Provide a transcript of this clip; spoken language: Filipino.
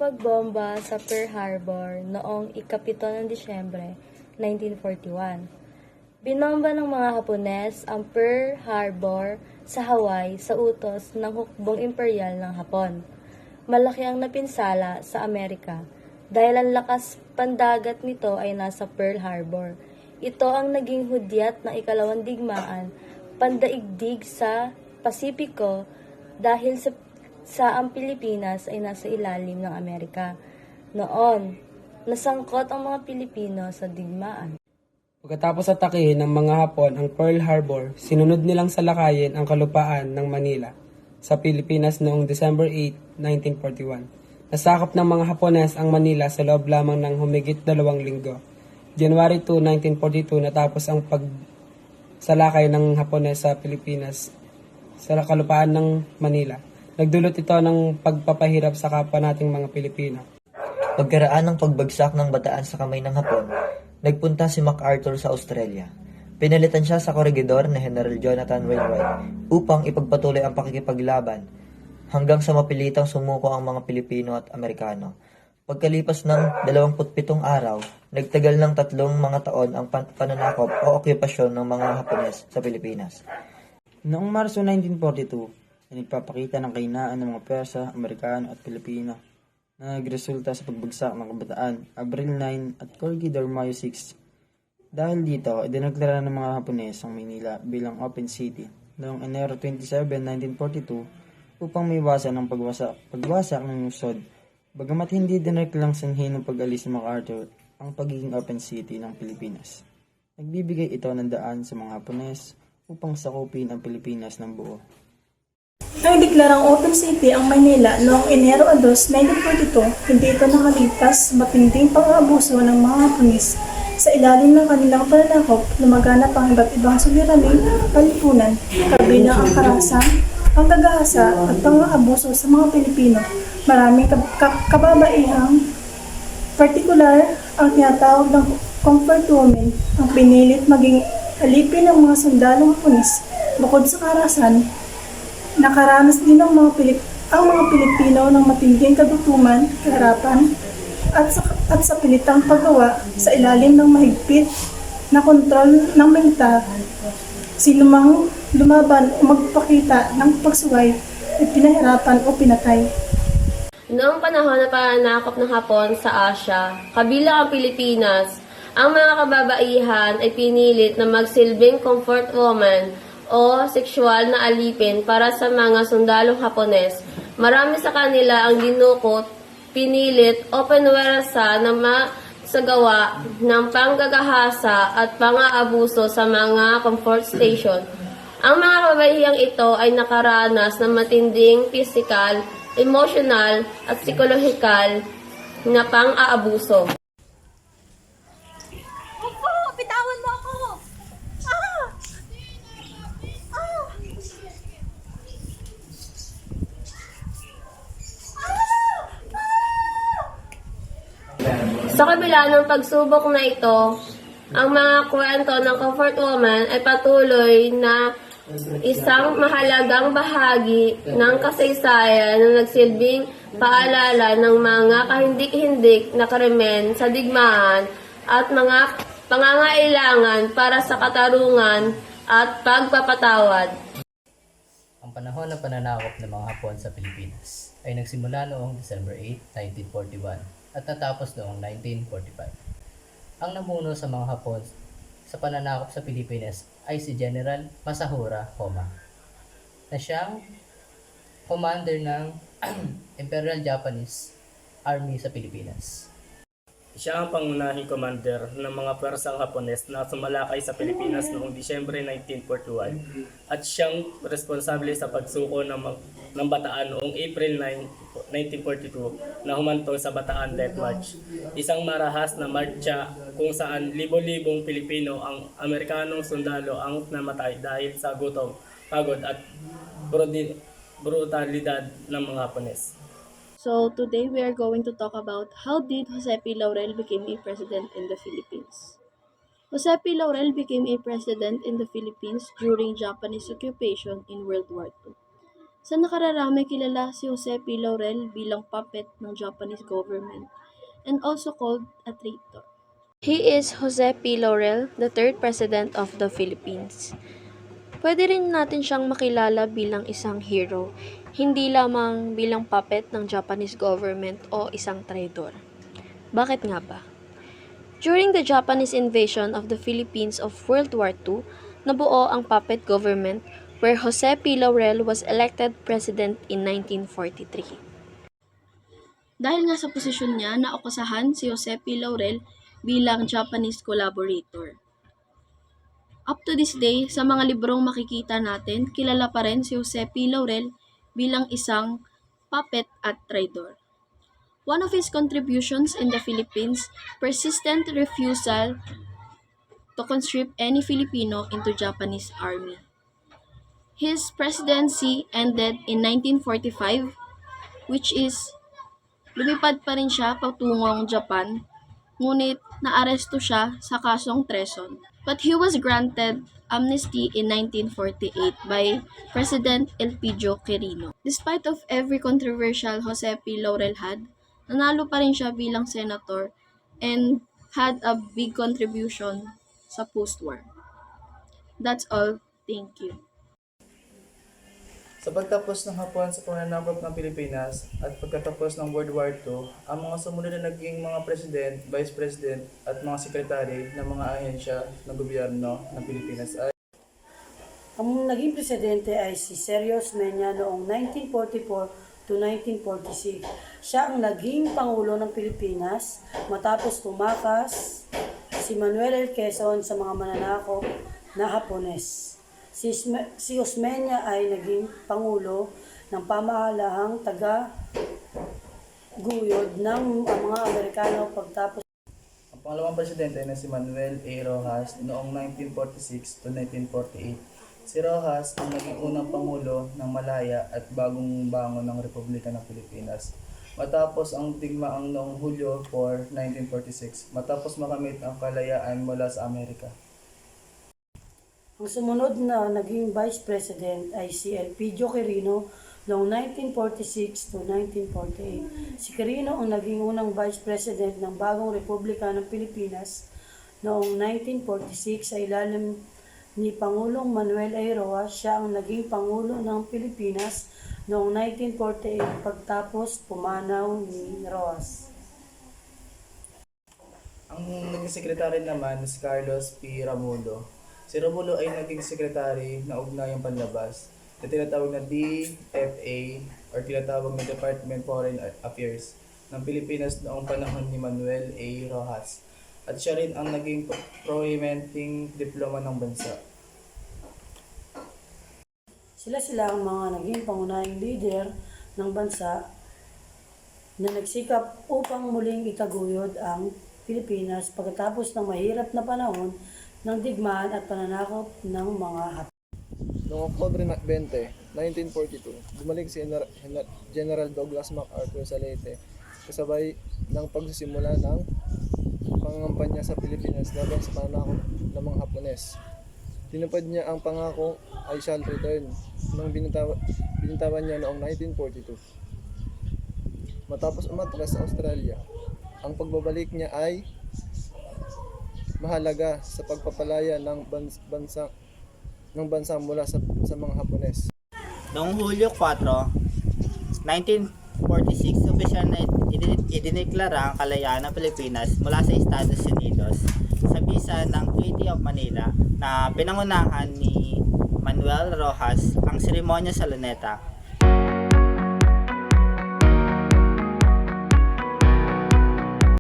pagbomba sa Pearl Harbor noong ika-7 ng Disyembre 1941. Binomba ng mga Hapones ang Pearl Harbor sa Hawaii sa utos ng hukbong imperial ng Hapon. Malaki ang napinsala sa Amerika dahil ang lakas pandagat nito ay nasa Pearl Harbor. Ito ang naging hudyat ng ikalawang digmaan pandaigdig sa Pasipiko dahil sa ang Pilipinas ay nasa ilalim ng Amerika. Noon, nasangkot ang mga Pilipino sa digmaan. Pagkatapos atakihin ng mga Hapon ang Pearl Harbor, sinunod nilang salakayin ang kalupaan ng Manila sa Pilipinas noong December 8, 1941. Nasakop ng mga Hapones ang Manila sa loob lamang ng humigit 2 linggo. January 2, 1942 natapos ang pagsalakay ng Hapones sa Pilipinas sa kalupaan ng Manila. Nagdulot ito ng pagpapahirap sa kapwa nating mga Pilipino. Pagkaraan ng pagbagsak ng Bataan sa kamay ng Hapon, nagpunta si MacArthur sa Australia. Pinalitan siya sa korregidor na General Jonathan Wainwright upang ipagpatuloy ang pakikipaglaban hanggang sa mapilitang sumuko ang mga Pilipino at Amerikano. Pagkalipas ng 27 araw, nagtagal ng 3 mga taon ang pananakop o okupasyon ng mga Hapones sa Pilipinas. Noong Marso 1942, nagpapakita ng kahinaan ng mga Persa, Amerikano at Pilipino na nagresulta sa pagbagsak ng Kabataan, Abril 9 at Corregidor Mayo 6. Dahil dito, idineklara ng mga Hapones ang Maynila bilang Open City noong Enero 27, 1942 upang maiwasan ang pagwasak ng lungsod. Bagamat hindi dineklarang sanhin ng pag-alis ni MacArthur ang pagiging Open City ng Pilipinas. Nagbibigay ito ng daan sa mga Hapones upang sakupin ang Pilipinas ng buo. Nang deklarang Open City ang Maynila noong Enero 2, 1942, hindi ito nakaligtas sa matinding pang-aabuso ng mga Hapones. Sa ilalim ng kanilang pananakop, lumaganap ang iba't ibang suliraning palipunan, kabilang ang karahasan, ang tagahasa at pang-aabuso sa mga Pilipino. Maraming kababaihang, partikular ang tinatawag ng comfort women, ang pinilit maging alipin ng mga sundalong Hapones. Bukod sa karahasan, nakaranas din ang mga Pilipino ng matinding kagutuman, kahirapan, at sa pilitang paggawa sa ilalim ng mahigpit na kontrol ng militar. Sino mang lumaban o magpakita ng pagsuway ay pinahirapan o pinatay. Noong panahon na pananakop ng Hapon sa Asya, kabilang ang Pilipinas, ang mga kababaihan ay pinilit na magsilbing comfort woman o sexual na alipin para sa mga sundalong Hapones. Marami sa kanila ang dinukot, pinilit o pinwersa na masagawa ng panggagahasa at pang-aabuso sa mga comfort station. Ang mga kababaihang ito ay nakaranas ng matinding physical, emotional at psikolohikal na pang-aabuso. Bitawan mo ako! Sa kabila ng pagsubok na ito, ang mga kwento ng Comfort Woman ay patuloy na isang mahalagang bahagi ng kasaysayan na nagsilbing paalala ng mga kahindik-hindik na krimen sa digmaan at mga pangangailangan para sa katarungan at pagpapatawad. Ang panahon ng pananakop ng mga Hapon sa Pilipinas ay nagsimula noong December 8, 1941 at natapos noong 1945. Ang namuno sa mga Hapon sa pananakop sa Pilipinas ay si General Masahura Homa, na siyang commander ng Imperial Japanese Army sa Pilipinas. Siya ang pangunahing commander ng mga pwersang Hapones na sumalakay sa Pilipinas noong Disyembre 1941 at siyang responsable sa pagsuko ng Bataan noong April 9, 1942 na humantong sa Bataan Death March. Isang marahas na marcha kung saan libo-libong Pilipino ang Amerikanong sundalo ang namatay dahil sa gutom, pagod at brutalidad ng mga Hapones. So today we are going to talk about how did Jose P. Laurel became a president in the Philippines. Jose P. Laurel became a president in the Philippines during Japanese occupation in World War II. Sa nakararami kilala si Jose P. Laurel bilang puppet ng Japanese government and also called a traitor. He is Jose P. Laurel, the third president of the Philippines. Pwede rin natin siyang makilala bilang isang hero, hindi lamang bilang puppet ng Japanese government o isang traidor. Bakit nga ba? During the Japanese invasion of the Philippines of World War II, nabuo ang puppet government where Jose P. Laurel was elected president in 1943. Dahil nga sa posisyon niya, naokusahan si Jose P. Laurel bilang Japanese collaborator. Up to this day, sa mga librong makikita natin, kilala pa rin si Jose P. Laurel bilang isang puppet at traitor. One of his contributions in the Philippines, persistent refusal to conscript any Filipino into Japanese army. His presidency ended in 1945, which is lumipad pa rin siya patungong Japan, ngunit naaresto siya sa kasong treason. But he was granted amnesty in 1948 by President Elpidio Quirino. Despite of every controversial Jose P. Laurel had, nanalo pa rin siya bilang senator and had a big contribution sa post-war. That's all. Thank you. Sa pagtapos ng Hapon sa pananakop ng Pilipinas at pagkatapos ng World War II, ang mga sumunod na naging mga president, vice president at mga sekretary ng mga ahensya ng gobyerno ng Pilipinas ay Ang naging presidente ay si Sergio Osmeña noong 1944 to 1946. Siya ang naging Pangulo ng Pilipinas matapos tumakas si Manuel L. Quezon sa mga mananakop na Hapones. Si Osmeña ay naging Pangulo ng pamahalahang taga-guyod ng mga Amerikano pagtapos. ang pangalawang presidente na si Manuel A. Rojas noong 1946 to 1948. Si Rojas ang naging unang Pangulo ng Malaya at bagong bangon ng Republika ng Pilipinas. Matapos ang digmaang noong Hulyo 4, 1946, matapos makamit ang kalayaan mula sa Amerika. Ang sumunod na naging Vice President ay si Elpidio Quirino noong 1946 to 1948. Si Quirino ang naging unang Vice President ng bagong Republika ng Pilipinas noong 1946 sa ilalim ni Pangulong Manuel A. Rojas. Siya ang naging Pangulo ng Pilipinas noong 1948 pagtapos pumanaw ni Rojas. Ang naging sekretary naman si Carlos P. Romulo. Si Romulo ay naging sekretary na ugnayang panlabas na tinatawag na DFA or tinatawag na Department Foreign Affairs ng Pilipinas noong panahon ni Manuel A. Rojas. At siya rin ang naging prohibiting diploma ng bansa. Sila ang mga naging pangunahing leader ng bansa na nagsikap upang muling itaguyod ang Pilipinas pagkatapos ng mahirap na panahon ng digmaan at pananakop ng mga Hapon. Noong Oktubre 20, 1942, bumalik si General Douglas MacArthur sa Leyte kasabay ng pagsisimula ng pangangampanya sa Pilipinas laban sa pananakop ng mga Hapones. Tinupad niya ang pangako I shall return nang binintawan niya noong 1942. Matapos umatras sa Australia, ang pagbabalik niya ay mahalaga sa pagpapalaya ng bansa mula sa mga Hapones. Noong Hulyo 4, 1946, opisyal na idineklara ang kalayaan ng Pilipinas mula sa Estados Unidos sa bisa ng Treaty of Manila na pinangunahan ni Manuel Rojas. Ang seremonya sa Luneta